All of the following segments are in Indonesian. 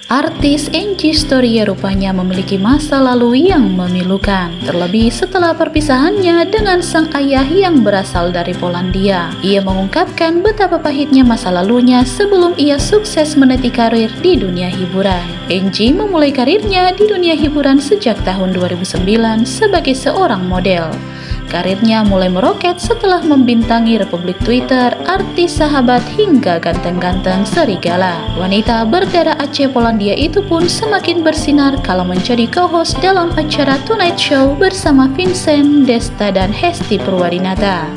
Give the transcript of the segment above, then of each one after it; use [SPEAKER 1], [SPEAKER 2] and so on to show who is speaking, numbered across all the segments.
[SPEAKER 1] Artis Angie Storia rupanya memiliki masa lalu yang memilukan, terlebih setelah perpisahannya dengan sang ayah yang berasal dari Polandia. Ia mengungkapkan betapa pahitnya masa lalunya sebelum ia sukses meniti karir di dunia hiburan. Angie memulai karirnya di dunia hiburan sejak tahun 2009 sebagai seorang model. Karirnya mulai meroket setelah membintangi Republik Twitter, Artis Sahabat hingga Ganteng-Ganteng Serigala. Wanita berdarah Aceh Polandia itu pun semakin bersinar kala menjadi co-host dalam acara Tonight Show bersama Vincent, Desta, dan Hesti Purwadinata.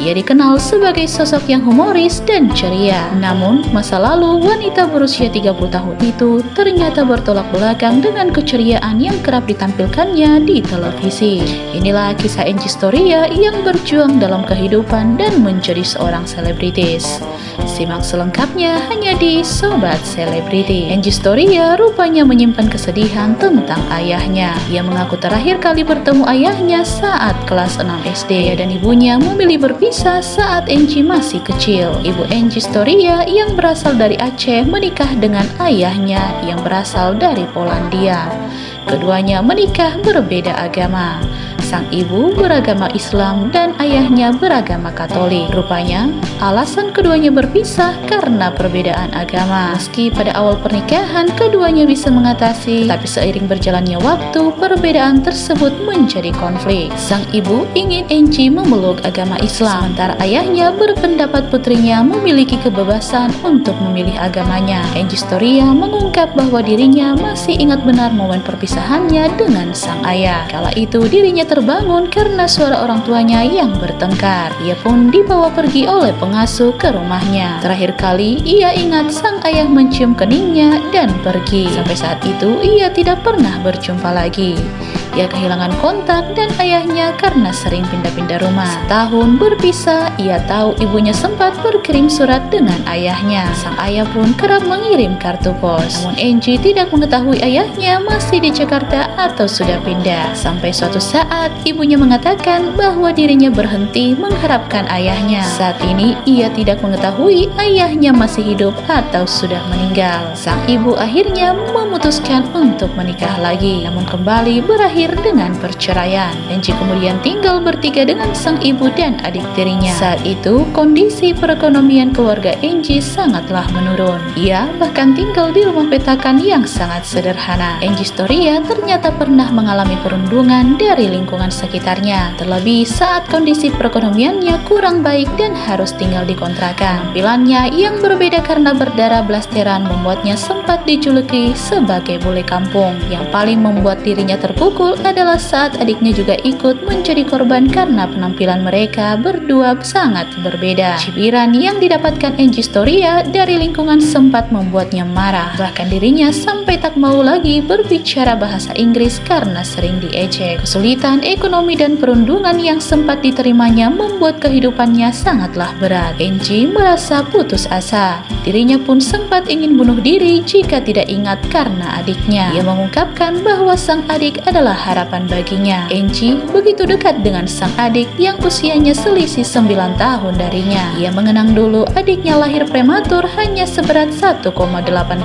[SPEAKER 1] Ia dikenal sebagai sosok yang humoris dan ceria. Namun, masa lalu wanita berusia 30 tahun itu ternyata bertolak belakang dengan keceriaan yang kerap ditampilkannya di televisi. Inilah kisah Angie Storia yang berjuang dalam kehidupan dan menjadi seorang selebritis. Simak selengkapnya hanya di Sobat Selebriti. Angie Storia rupanya menyimpan kesedihan tentang ayahnya. Ia mengaku terakhir kali bertemu ayahnya saat kelas 6 SD. Ia dan ibunya memilih berpisah saat Angie masih kecil. Ibu Angie Storia yang berasal dari Aceh menikah dengan ayahnya yang berasal dari Polandia. Keduanya menikah berbeda agama. Sang ibu beragama Islam dan ayahnya beragama Katolik. Rupanya, alasan keduanya berpisah karena perbedaan agama. Meski pada awal pernikahan keduanya bisa mengatasi, tapi seiring berjalannya waktu, perbedaan tersebut menjadi konflik. Sang ibu ingin Angie memeluk agama Islam, sementara ayahnya berpendapat putrinya memiliki kebebasan untuk memilih agamanya. Angie Storia mengungkap bahwa dirinya masih ingat benar momen perpisahannya dengan sang ayah. Kala itu dirinya terbangun karena suara orang tuanya yang bertengkar. Ia pun dibawa pergi oleh pengasuh ke rumahnya. Terakhir kali ia ingat sang ayah mencium keningnya dan pergi. Sampai saat itu ia tidak pernah berjumpa lagi. Ia kehilangan kontak dan ayahnya karena sering pindah-pindah rumah. Setahun berpisah, ia tahu ibunya sempat berkirim surat dengan ayahnya. Sang ayah pun kerap mengirim kartu pos. Namun Angie tidak mengetahui ayahnya masih di Jakarta atau sudah pindah. Sampai suatu saat, ibunya mengatakan bahwa dirinya berhenti mengharapkan ayahnya. Saat ini, ia tidak mengetahui ayahnya masih hidup atau sudah meninggal. Sang ibu akhirnya memutuskan untuk menikah lagi, namun kembali berakhir dengan perceraian. Angie kemudian tinggal bertiga dengan sang ibu dan adik tirinya. Saat itu, kondisi perekonomian keluarga Angie sangatlah menurun. Ia bahkan tinggal di rumah petakan yang sangat sederhana. Angie Storia ternyata pernah mengalami perundungan dari lingkungan sekitarnya, terlebih saat kondisi perekonomiannya kurang baik dan harus tinggal di kontrakan. Penampilannya yang berbeda karena berdarah blasteran membuatnya sempat dijuluki sebagai bule kampung. Yang paling membuat dirinya terpukul adalah saat adiknya juga ikut menjadi korban karena penampilan mereka berdua sangat berbeda. Cibiran yang didapatkan Angie Storia dari lingkungan sempat membuatnya marah. Bahkan dirinya sampai tak mau lagi berbicara bahasa Inggris karena sering diejek. Kesulitan ekonomi dan perundungan yang sempat diterimanya membuat kehidupannya sangatlah berat. Angie merasa putus asa. Dirinya pun sempat ingin bunuh diri jika tidak ingat karena adiknya. Ia mengungkapkan bahwa sang adik adalah harapan baginya. Angie begitu dekat dengan sang adik yang usianya selisih 9 tahun darinya. Ia mengenang dulu adiknya lahir prematur hanya seberat 1,8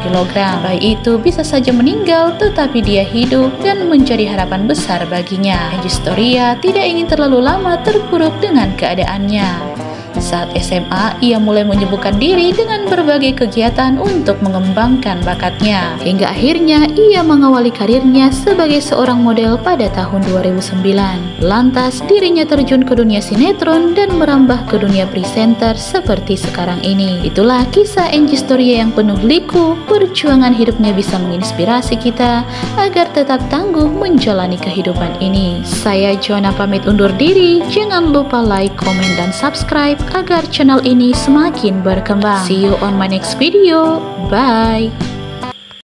[SPEAKER 1] kg. Bayi itu bisa saja meninggal, tetapi dia hidup dan menjadi harapan besar baginya. Angie Storia tidak ingin terlalu lama terpuruk dengan keadaannya. Saat SMA, ia mulai menyibukkan diri dengan berbagai kegiatan untuk mengembangkan bakatnya. Hingga akhirnya, ia mengawali karirnya sebagai seorang model pada tahun 2009. Lantas, dirinya terjun ke dunia sinetron dan merambah ke dunia presenter seperti sekarang ini. Itulah kisah Angie Storia yang penuh liku. Perjuangan hidupnya bisa menginspirasi kita agar tetap tangguh menjalani kehidupan ini. Saya Joanna pamit undur diri. Jangan lupa like, komen, dan subscribe agar channel ini semakin berkembang. See you on my next video. Bye.